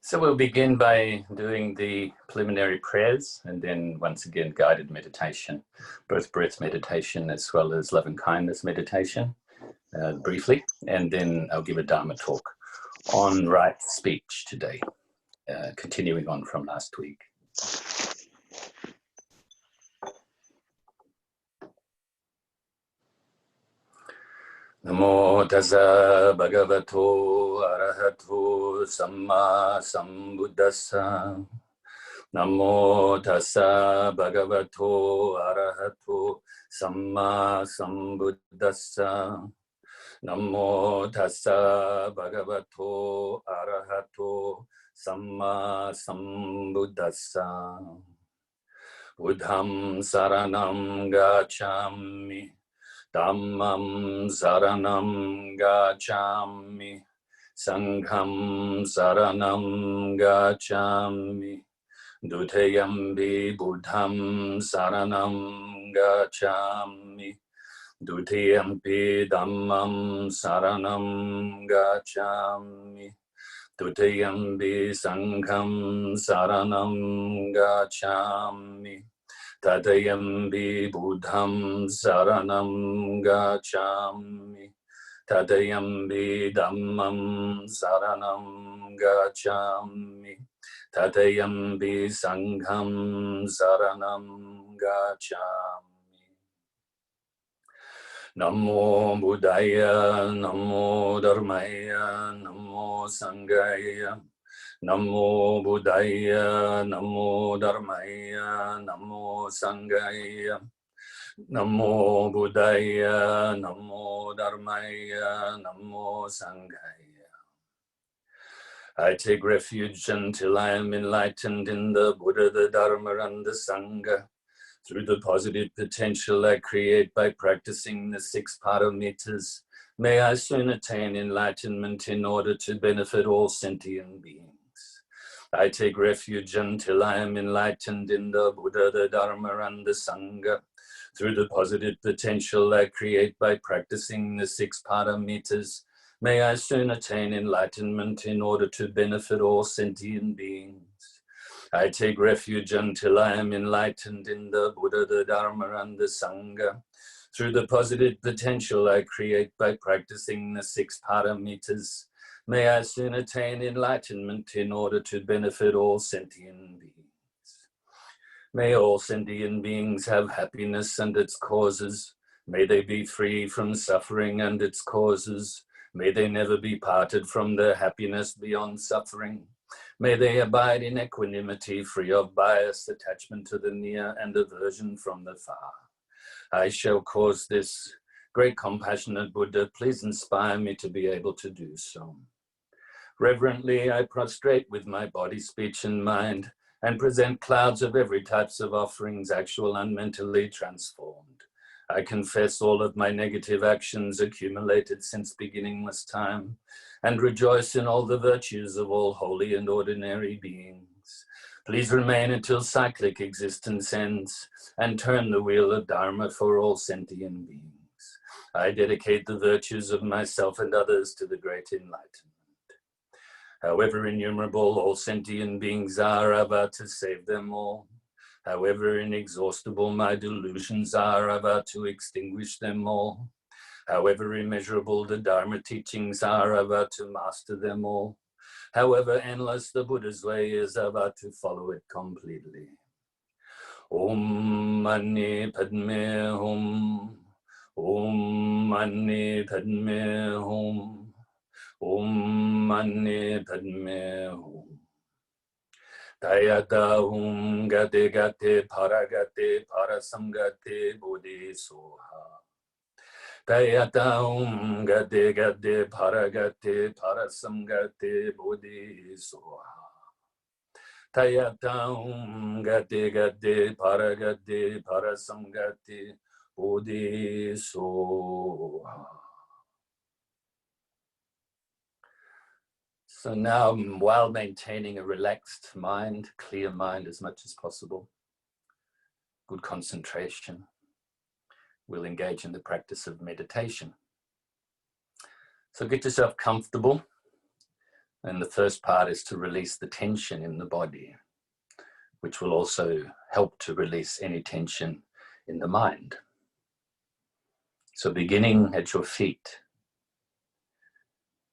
So we'll begin by doing the preliminary prayers and then once again guided meditation, both breath meditation as well as love and kindness meditation, briefly, and then I'll give a Dharma talk on right speech today, continuing on from last week. Namo Tassa Bhagavato Arahato SammaSambuddhassa. Namo Tassa Bhagavato Arahato SammaSambuddhassa. Namo Tassa Bhagavato Arahato SammaSambuddhassa. Buddham Saranam Gacchami. Dhammam Saranam Gacchami, Sangham Saranam Gacchami, Dutiyampi Buddham Saranam Gacchami, Dutiyampi Dhammam Saranam Gacchami, Dutiyampi Sangham Saranam Gacchami, Tatayampi Buddham Saranam Gacchami, Tatayampi Dhammam Saranam Gacchami, Tatayampi Sangham Saranam Gacchami. Namo Buddhaya, Namo Dharmaya, Namo Sanghaya. Namo Buddhaya, Namo Dharmaya, Namo Sanghaya. Namo Buddhaya, Namo Dharmaya, Namo Sanghaya. I take refuge until I am enlightened in the Buddha, the Dharma, and the Sangha. Through the positive potential I create by practicing the 6 paramitas, may I soon attain enlightenment in order to benefit all sentient beings. I take refuge until I am enlightened in the Buddha, the Dharma, and the Sangha. Through the positive potential I create by practicing the 6 paramitas, may I soon attain enlightenment in order to benefit all sentient beings. I take refuge until I am enlightened in the Buddha, the Dharma, and the Sangha. Through the positive potential I create by practicing the 6 paramitas, may I soon attain enlightenment in order to benefit all sentient beings. May all sentient beings have happiness and its causes. May they be free from suffering and its causes. May they never be parted from their happiness beyond suffering. May they abide in equanimity, free of bias, attachment to the near, and aversion from the far. I shall cause this. Great compassionate Buddha, please inspire me to be able to do so. Reverently, I prostrate with my body, speech, and mind, and present clouds of every types of offerings, actual and mentally transformed. I confess all of my negative actions accumulated since beginningless time, and rejoice in all the virtues of all holy and ordinary beings. Please remain until cyclic existence ends, and turn the wheel of Dharma for all sentient beings. I dedicate the virtues of myself and others to the great enlightenment. However innumerable all sentient beings are, I vow to save them all. However inexhaustible my delusions are, I vow to extinguish them all. However immeasurable the Dharma teachings are, I vow to master them all. However endless the Buddha's way is, I vow to follow it completely. Om Mani Padme Hum. Om Mani Padme Hum. Om Mani Padme Hum. Tayata Hum Gate Gate Paragate Parasamgate Bodhi Soha. Tayata Hum Gate Gate Paragate Parasamgate Bodhi Soha. Tayata Hum Gate Gate Paragate Parasamgate Bodhi Soha. So now, while maintaining a relaxed mind, clear mind as much as possible, good concentration, we'll engage in the practice of meditation. So get yourself comfortable And the first part is to release the tension in the body, which will also help to release any tension in the mind. So beginning at your feet,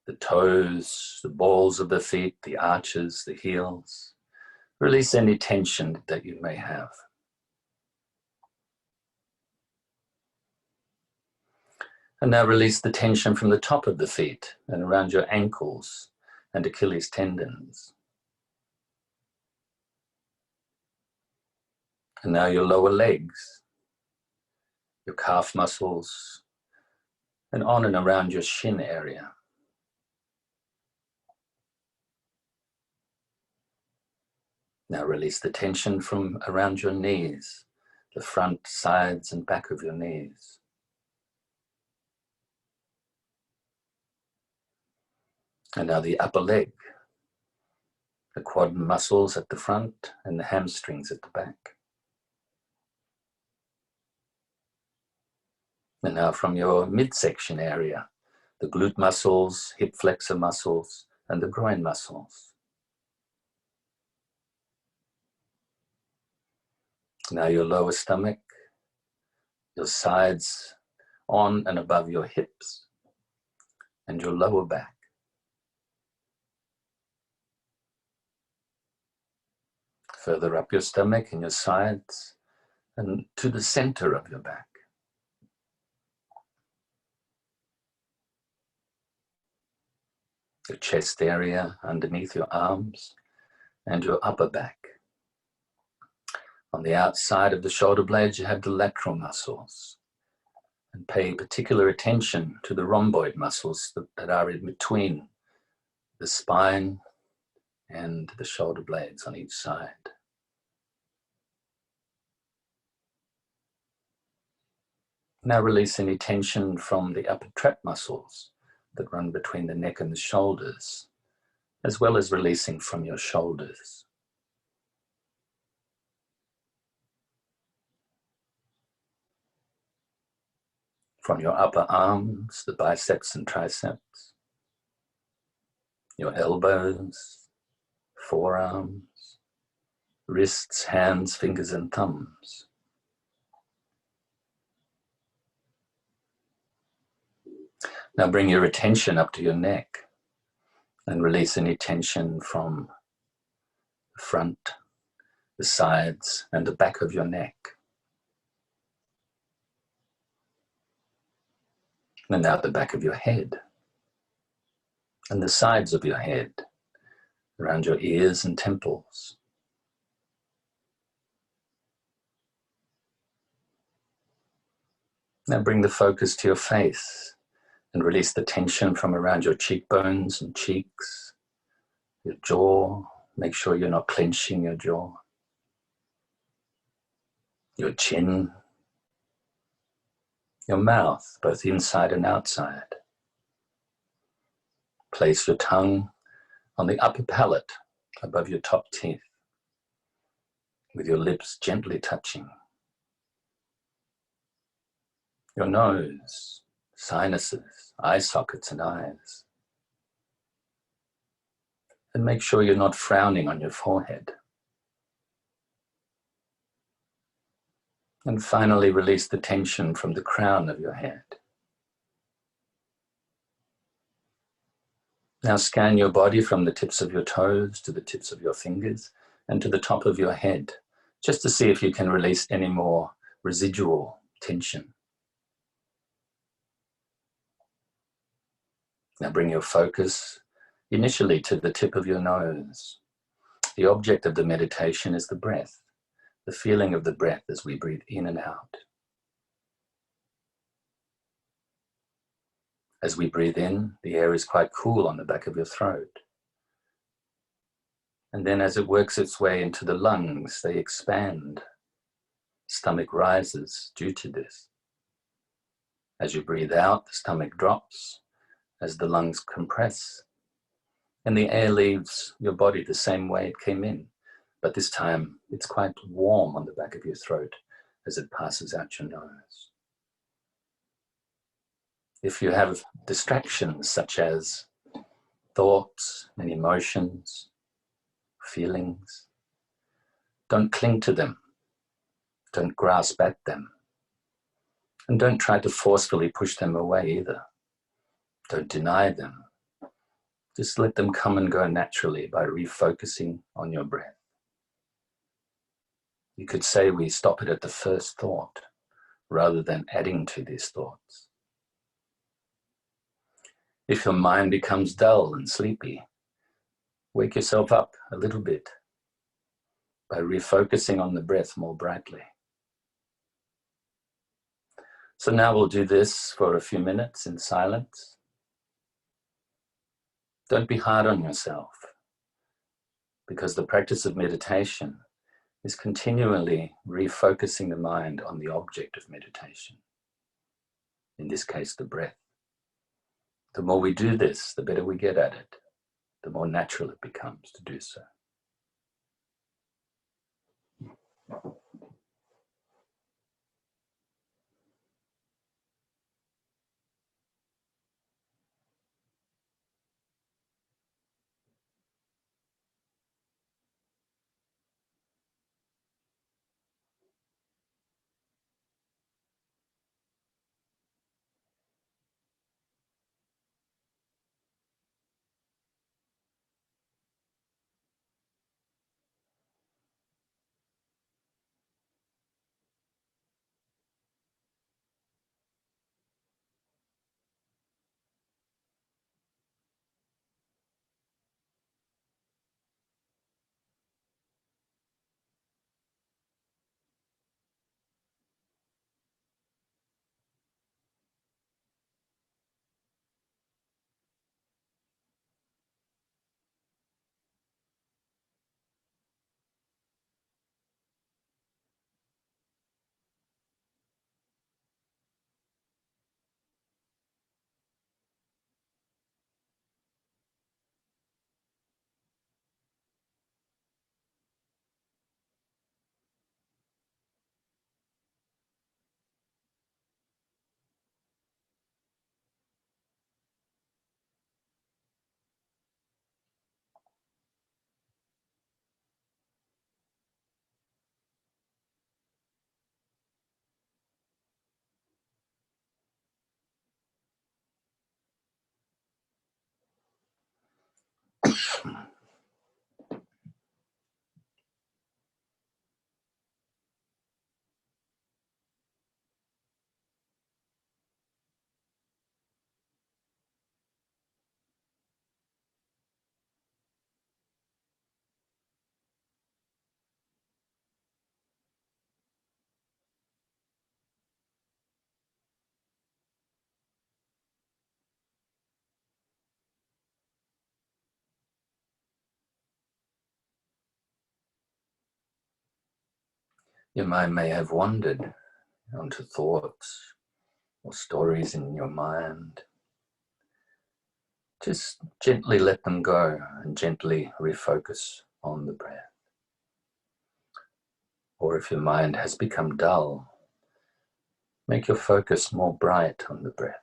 the toes, the balls of the feet, the arches, the heels, release any tension that you may have. And now release the tension from the top of the feet and around your ankles and Achilles tendons. And now your lower legs, your calf muscles, and on and around your shin area. Now release the tension from around your knees, the front, sides, and back of your knees. And now the upper leg, the quad muscles at the front and the hamstrings at the back. And now from your midsection area, the glute muscles, hip flexor muscles, and the groin muscles. Now your lower stomach, your sides on and above your hips, and your lower back. Further up your stomach and your sides, and to the center of your back. Your chest area underneath your arms and your upper back. On the outside of the shoulder blades, you have the lateral muscles. And pay particular attention to the rhomboid muscles that are in between the spine and the shoulder blades on each side. Now release any tension from the upper trap muscles that run between the neck and the shoulders, as well as releasing from your shoulders. From your upper arms, the biceps and triceps, your elbows, forearms, wrists, hands, fingers, and thumbs. Now bring your attention up to your neck and release any tension from the front, the sides, and the back of your neck. And now the back of your head and the sides of your head, around your ears and temples. Now bring the focus to your face and release the tension from around your cheekbones and cheeks, your jaw. Make sure you're not clenching your jaw. Your chin, your mouth, both inside and outside. Place your tongue on the upper palate above your top teeth, with your lips gently touching. Your nose, sinuses, eye sockets and eyes. And make sure you're not frowning on your forehead. And finally, release the tension from the crown of your head. Now scan your body from the tips of your toes to the tips of your fingers and to the top of your head, just to see if you can release any more residual tension. Now bring your focus initially to the tip of your nose. The object of the meditation is the breath, the feeling of the breath as we breathe in and out. As we breathe in, the air is quite cool on the back of your throat. And then as it works its way into the lungs, they expand. Stomach rises due to this. As you breathe out, the stomach drops as the lungs compress. And the air leaves your body the same way it came in. But this time, it's quite warm on the back of your throat as it passes out your nose. If you have distractions such as thoughts and emotions, feelings. Don't cling to them. Don't grasp at them. And don't try to forcefully push them away either. Don't deny them. Just let them come and go naturally by refocusing on your breath. You could say we stop it at the first thought rather than adding to these thoughts. If your mind becomes dull and sleepy, wake yourself up a little bit by refocusing on the breath more brightly. So now we'll do this for a few minutes in silence. Don't be hard on yourself, because the practice of meditation is continually refocusing the mind on the object of meditation, in this case the breath. The more we do this, the better we get at it, the more natural it becomes to do so. Your mind may have wandered onto thoughts or stories in your mind. Just gently let them go and gently refocus on the breath. Or if your mind has become dull, make your focus more bright on the breath.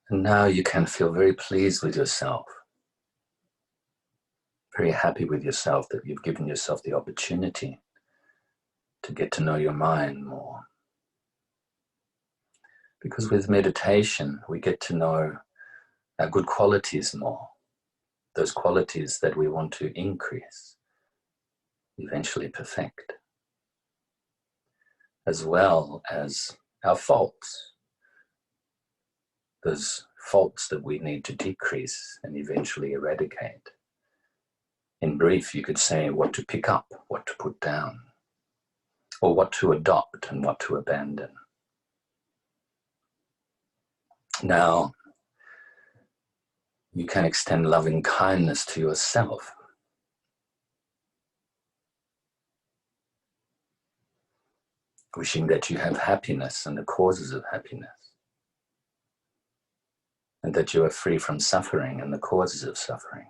And now you can feel very pleased with yourself, very happy with yourself that you've given yourself the opportunity to get to know your mind more. Because with meditation, we get to know our good qualities more, those qualities that we want to increase, eventually perfect, as well as our faults, those faults that we need to decrease and eventually eradicate. In brief, you could say what to pick up, what to put down, or what to adopt and what to abandon. Now, you can extend loving kindness to yourself. Wishing that you have happiness and the causes of happiness, and that you are free from suffering and the causes of suffering.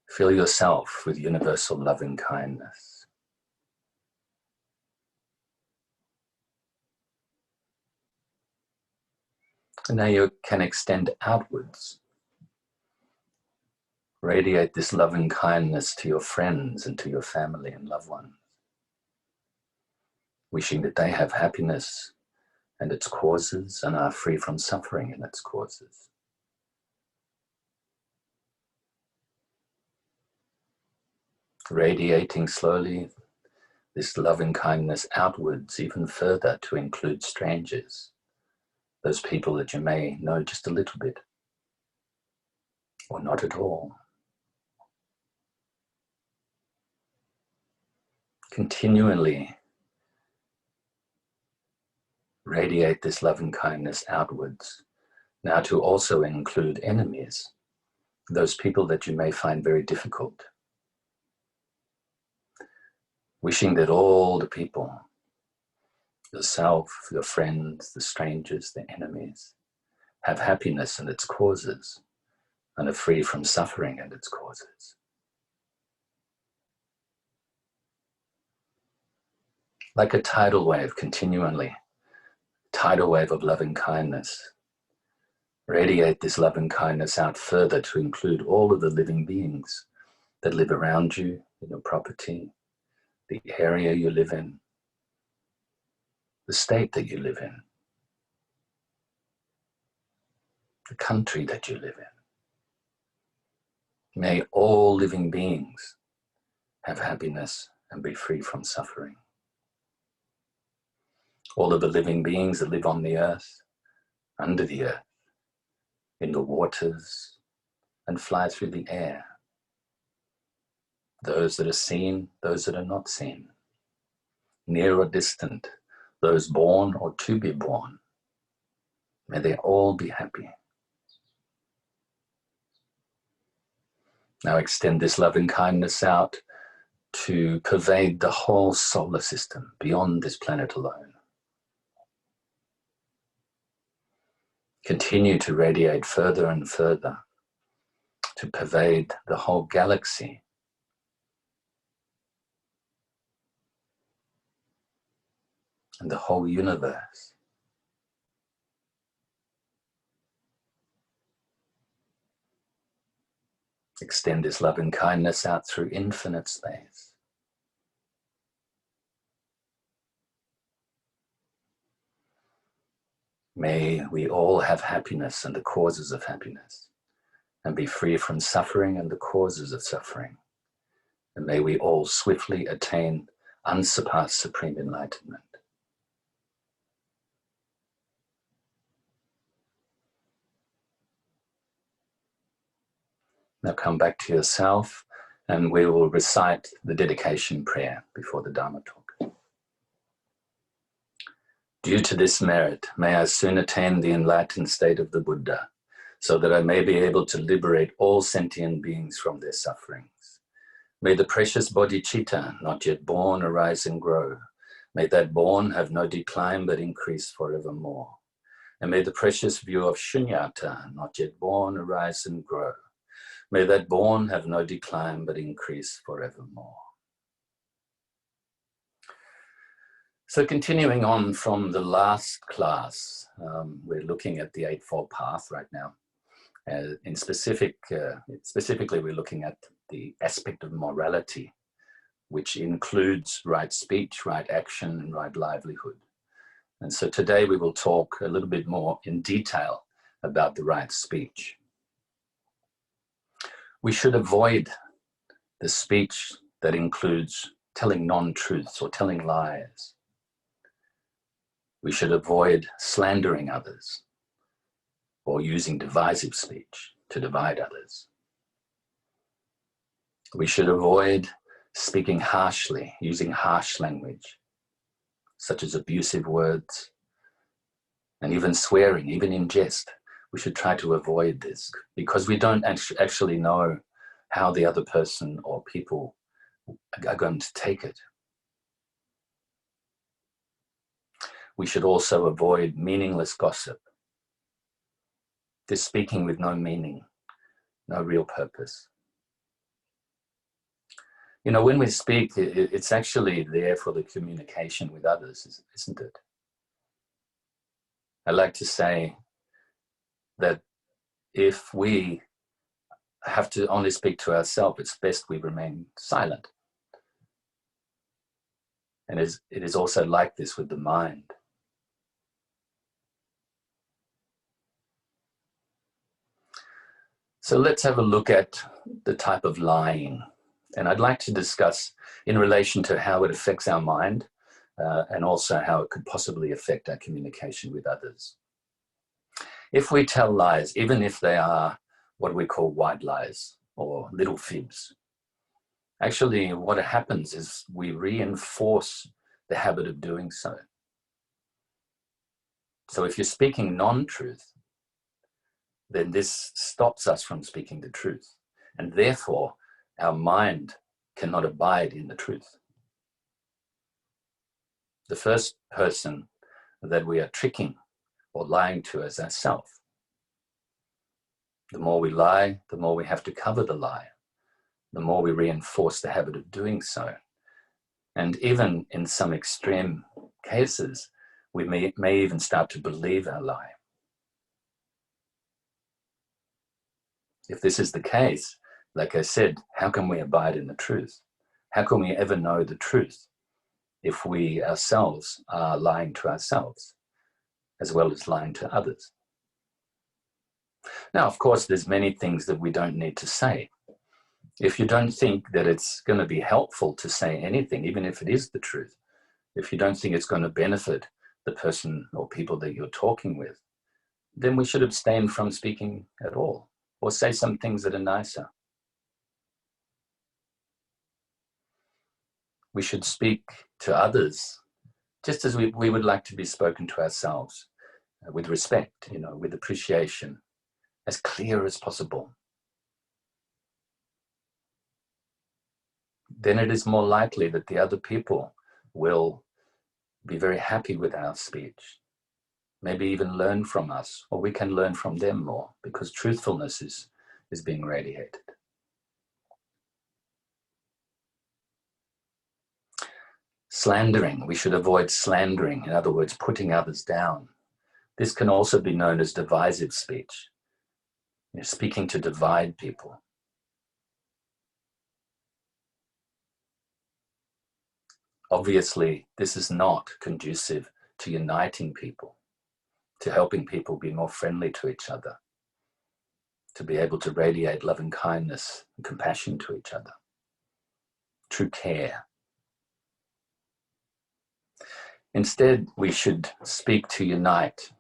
Fill yourself with universal loving kindness. And now you can extend outwards. Radiate this loving kindness to your friends and to your family and loved ones, wishing that they have happiness and its causes and are free from suffering and its causes. Radiating slowly this loving kindness outwards even further to include strangers, those people that you may know just a little bit or not at all. Continually radiate this loving kindness outwards, now to also include enemies, those people that you may find very difficult. Wishing that all the people, yourself, your friends, the strangers, the enemies, have happiness and its causes and are free from suffering and its causes. Like a tidal wave, continually, tidal wave of loving kindness. Radiate this loving kindness out further to include all of the living beings that live around you, in your property, the area you live in, the state that you live in, the country that you live in. May all living beings have happiness and be free from suffering. All of the living beings that live on the earth, under the earth, in the waters, and fly through the air. Those that are seen, those that are not seen. Near or distant, those born or to be born. May they all be happy. Now extend this loving kindness out to pervade the whole solar system beyond this planet alone. Continue to radiate further and further to pervade the whole galaxy. And the whole universe. Extend this loving kindness out through infinite space. May we all have happiness and the causes of happiness, and be free from suffering and the causes of suffering. And may we all swiftly attain unsurpassed supreme enlightenment. Now come back to yourself, and we will recite the dedication prayer before the Dharma Talk. Due to this merit, may I soon attain the enlightened state of the Buddha, so that I may be able to liberate all sentient beings from their sufferings. May the precious bodhicitta, not yet born, arise and grow. May that born have no decline but increase forevermore. And may the precious view of shunyata, not yet born, arise and grow. May that born have no decline but increase forevermore. So continuing on from the last class, we're looking at the Eightfold Path right now. Specifically, we're looking at the aspect of morality, which includes right speech, right action, and right livelihood. And so today we will talk a little bit more in detail about the right speech. We should avoid the speech that includes telling non-truths or telling lies. We should avoid slandering others or using divisive speech to divide others. We should avoid speaking harshly, using harsh language, such as abusive words, and even swearing, even in jest. We should try to avoid this because we don't actually know how the other person or people are going to take it. We should also avoid meaningless gossip. This speaking with no meaning, no real purpose. You know, when we speak, it's actually there for the communication with others, isn't it? I like to say that if we have to only speak to ourselves, it's best we remain silent. And it is also like this with the mind. So let's have a look at the type of lying. And I'd like to discuss in relation to how it affects our mind and also how it could possibly affect our communication with others. If we tell lies, even if they are what we call white lies or little fibs, actually what happens is we reinforce the habit of doing so. So if you're speaking non-truth, then this stops us from speaking the truth. And therefore, our mind cannot abide in the truth. The first person that we are tricking or lying to is ourselves. The more we lie, the more we have to cover the lie. The more we reinforce the habit of doing so. And even in some extreme cases, we may even start to believe our lie. If this is the case, like I said, how can we abide in the truth? How can we ever know the truth if we ourselves are lying to ourselves as well as lying to others? Now, of course, there's many things that we don't need to say. If you don't think that it's going to be helpful to say anything, even if it is the truth, if you don't think it's going to benefit the person or people that you're talking with, then we should abstain from speaking at all, or say some things that are nicer. We should speak to others just as we would like to be spoken to ourselves, with respect, you know, with appreciation, as clear as possible. Then it is more likely that the other people will be very happy with our speech, maybe even learn from us, or we can learn from them more, because truthfulness is being radiated. Slandering, we should avoid slandering, in other words, putting others down. This can also be known as divisive speech, speaking to divide people. Obviously, this is not conducive to uniting people, to helping people be more friendly to each other, to be able to radiate love and kindness and compassion to each other, true care. Instead, we should speak to unite.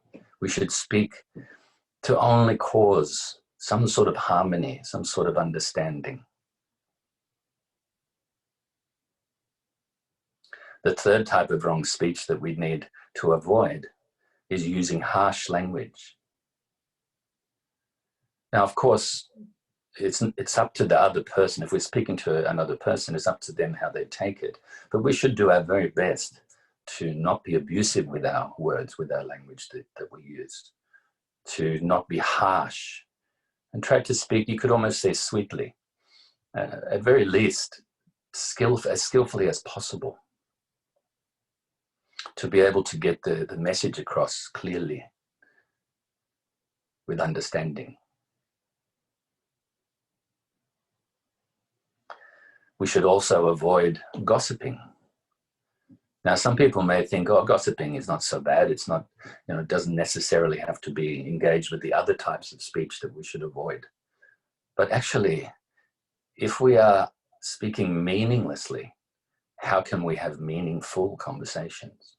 We should speak to only cause some sort of harmony, some sort of understanding. The third type of wrong speech that we need to avoid is using harsh language. Now, of course, it's up to the other person. If we're speaking to another person, it's up to them how they take it. But we should do our very best to not be abusive with our words, with our language that we use, to not be harsh, and try to speak, you could almost say sweetly, at very least, as skillfully as possible, to be able to get the message across clearly, with understanding. We should also avoid gossiping. Now, some people may think, oh, gossiping is not so bad. It's not, it doesn't necessarily have to be engaged with the other types of speech that we should avoid. But actually, if we are speaking meaninglessly, how can we have meaningful conversations?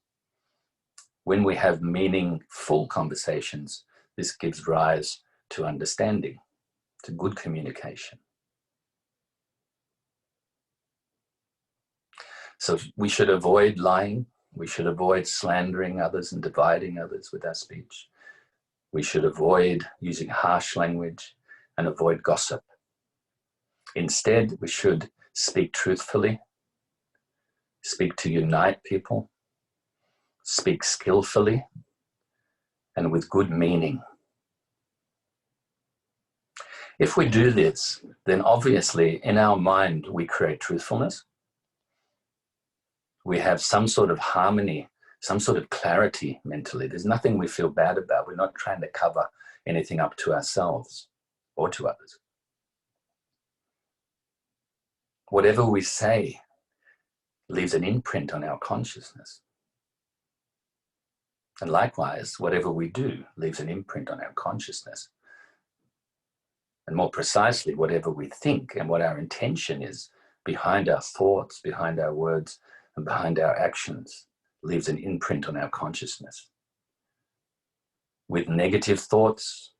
When we have meaningful conversations, this gives rise to understanding, to good communication. So we should avoid lying. We should avoid slandering others and dividing others with our speech. We should avoid using harsh language and avoid gossip. Instead, we should speak truthfully, speak to unite people, speak skillfully, and with good meaning. If we do this, then obviously in our mind we create truthfulness. We have some sort of harmony, some sort of clarity mentally. There's nothing we feel bad about. We're not trying to cover anything up to ourselves or to others. Whatever we say leaves an imprint on our consciousness. And likewise, whatever we do leaves an imprint on our consciousness. And more precisely, whatever we think and what our intention is behind our thoughts, behind our words, and behind our actions leaves an imprint on our consciousness. With negative thoughts,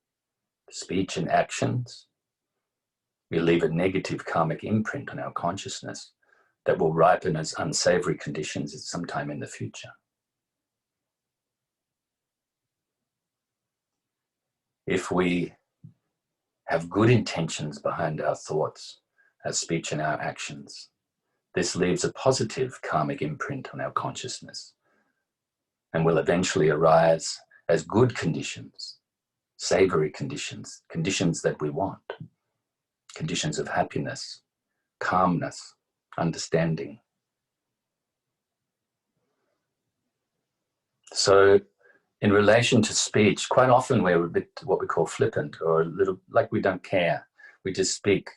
speech and actions, we leave a negative karmic imprint on our consciousness that will ripen as unsavory conditions at some time in the future. If we have good intentions behind our thoughts, our speech and our actions, this leaves a positive karmic imprint on our consciousness and will eventually arise as good conditions, savory conditions, conditions that we want, conditions of happiness, calmness, understanding. So in relation to speech, quite often we're a bit what we call flippant, or a little like we don't care. We just speak.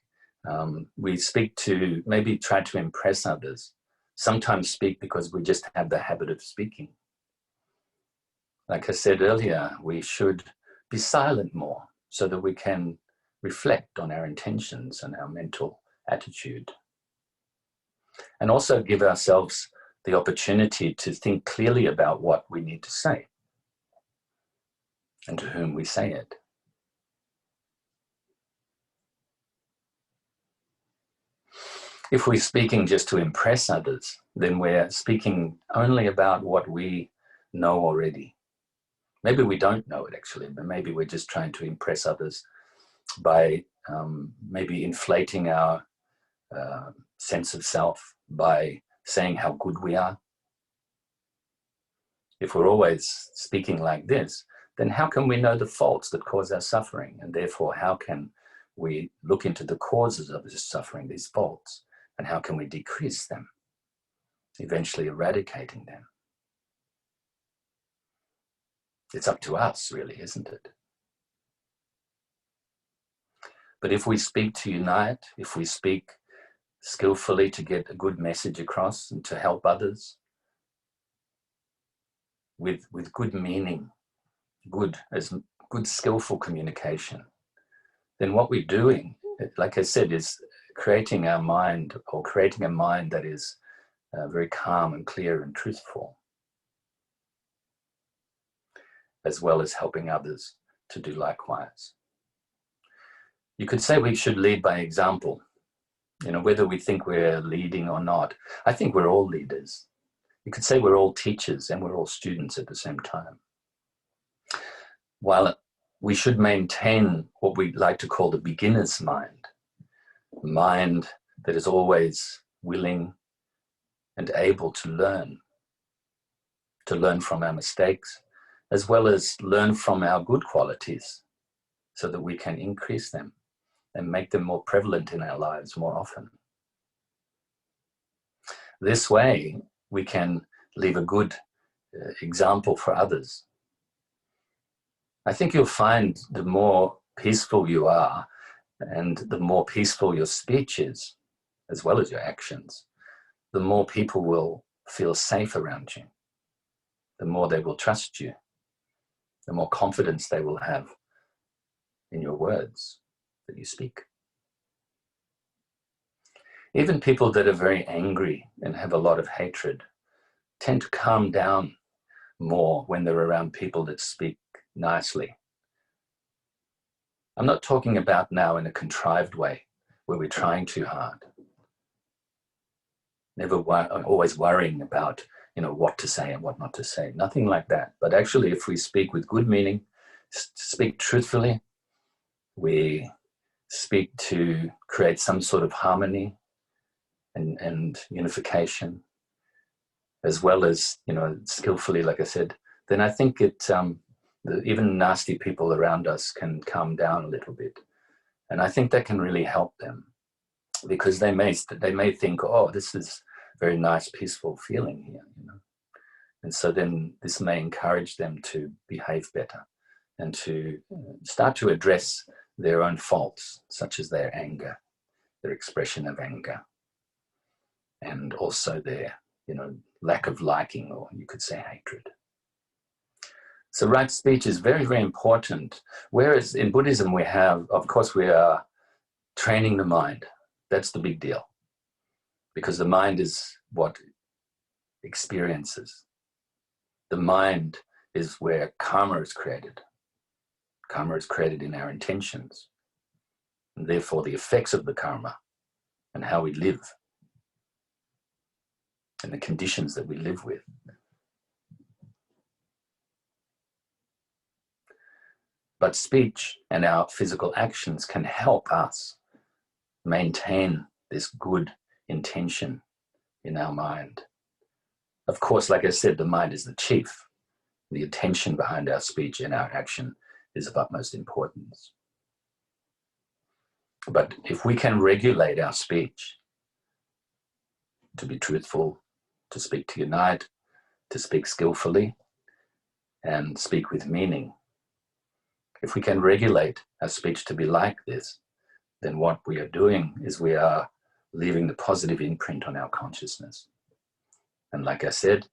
We speak to maybe try to impress others. Sometimes speak because we just have the habit of speaking. Like I said earlier, we should be silent more so that we can reflect on our intentions and our mental attitude. And also give ourselves the opportunity to think clearly about what we need to say and to whom we say it. If we're speaking just to impress others, then we're speaking only about what we know already. Maybe we don't know it actually, but maybe we're just trying to impress others by maybe inflating our sense of self, by saying how good we are. If we're always speaking like this, then how can we know the faults that cause our suffering? And therefore, how can we look into the causes of this suffering, these faults? And how can we decrease them, eventually eradicating them? It's up to us, really, isn't it? But if we speak to unite, if we speak skillfully to get a good message across and to help others with good meaning, good skillful communication, then what we're doing, like I said, is creating our mind, or creating a mind that is very calm and clear and truthful, as well as helping others to do likewise. You could say we should lead by example. You know, whether we think we're leading or not, I think we're all leaders. You could say we're all teachers and we're all students at the same time. While we should maintain what we like to call the beginner's mind, a mind that is always willing and able to learn from our mistakes, as well as learn from our good qualities so that we can increase them and make them more prevalent in our lives more often. This way, we can leave a good example for others. I think you'll find the more peaceful you are and the more peaceful your speech is, as well as your actions, the more people will feel safe around you, the more they will trust you, the more confidence they will have in your words that you speak. Even people that are very angry and have a lot of hatred tend to calm down more when they're around people that speak nicely. I'm not talking about now in a contrived way where we're trying too hard, always worrying about, you know, what to say and what not to say. Nothing like that. But actually, if we speak with good meaning, speak truthfully, we speak to create some sort of harmony and unification, as well as, skillfully, like I said, then I think even nasty people around us can calm down a little bit. And I think that can really help them, because they may think, oh, this is a very nice, peaceful feeling here, And so then this may encourage them to behave better and to start to address their own faults, such as their anger, their expression of anger, and also their, lack of liking, or you could say hatred. So right speech is very, very important. Whereas in Buddhism we are training the mind. That's the big deal. Because the mind is what experiences. The mind is where karma is created. Karma is created in our intentions. And therefore the effects of the karma and how we live and the conditions that we live with. But speech and our physical actions can help us maintain this good intention in our mind. Of course, like I said, the mind is the chief. The attention behind our speech and our action is of utmost importance. But if we can regulate our speech to be truthful, to speak to unite, to speak skillfully, and speak with meaning, if we can regulate our speech to be like this, then what we are doing is we are leaving the positive imprint on our consciousness. And like I said,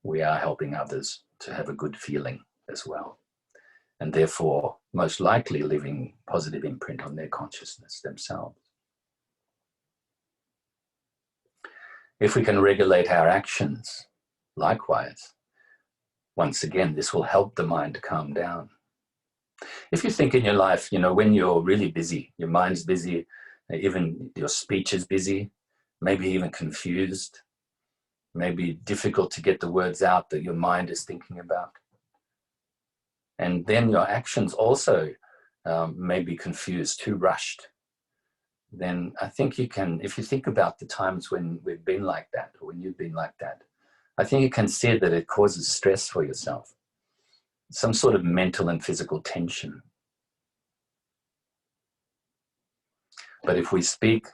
we are helping others to have a good feeling as well. And therefore, most likely leaving positive imprint on their consciousness themselves. If we can regulate our actions, likewise, once again, this will help the mind to calm down. If you think in your life, when you're really busy, your mind's busy, even your speech is busy, maybe even confused, maybe difficult to get the words out that your mind is thinking about. And then your actions also may be confused, too rushed. Then I think you can, if you think about the times when we've been like that, or when you've been like that, I think you can see that it causes stress for yourself. Some sort of mental and physical tension. But if we speak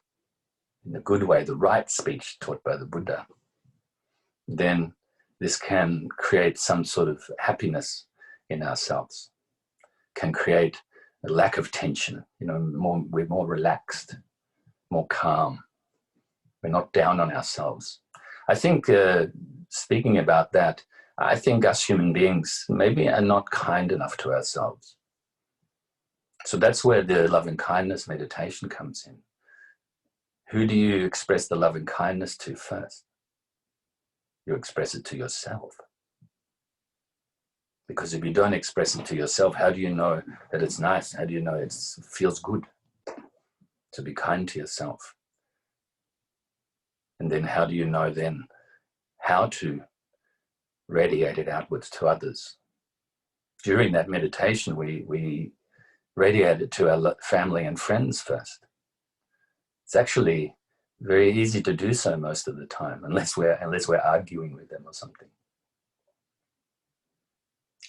in a good way, the right speech taught by the Buddha, then this can create some sort of happiness in ourselves, can create a lack of tension. We're more relaxed, more calm. We're not down on ourselves. I think, speaking about that, I think us human beings maybe are not kind enough to ourselves. So that's where the loving kindness meditation comes in. Who do you express the loving kindness to first? You express it to yourself. Because if you don't express it to yourself, how do you know that it's nice? How do you know it feels good to be kind to yourself? And then how do you know then how to radiate it outwards to others? During that meditation, we radiate it to our family and friends first. It's actually very easy to do so most of the time, unless we're arguing with them or something.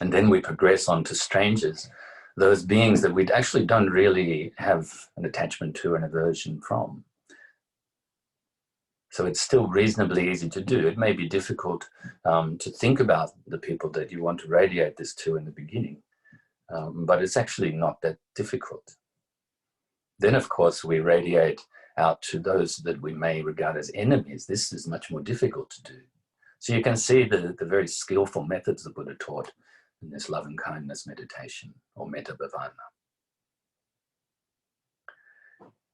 And then we progress on to strangers, those beings that we actually don't really have an attachment to, an aversion from. So it's still reasonably easy to do. It may be difficult to think about the people that you want to radiate this to in the beginning, but it's actually not that difficult. Then, of course, we radiate out to those that we may regard as enemies. This is much more difficult to do. So you can see the very skillful methods the Buddha taught in this loving kindness meditation, or metta bhavana.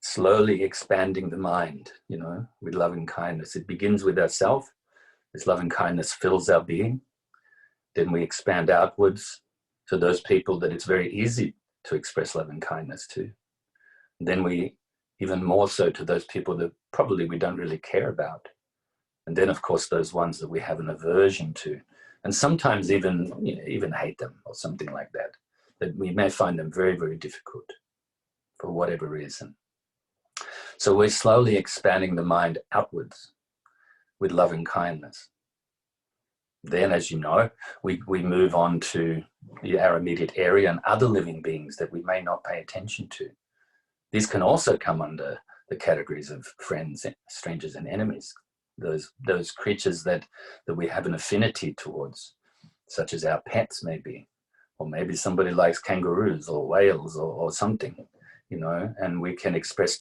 Slowly expanding the mind, with loving kindness. It begins with ourselves. This loving kindness fills our being. Then we expand outwards to those people that it's very easy to express loving kindness to. And then we even more so to those people that probably we don't really care about. And then, of course, those ones that we have an aversion to, and sometimes even hate them or something like that, that we may find them very, very difficult. for whatever reason. So we're slowly expanding the mind outwards with loving kindness. Then, as you know, we move on to our immediate area and other living beings that we may not pay attention to. These can also come under the categories of friends, strangers, and enemies. Those creatures that we have an affinity towards, such as our pets maybe, or maybe somebody likes kangaroos or whales or something, you know, and we can express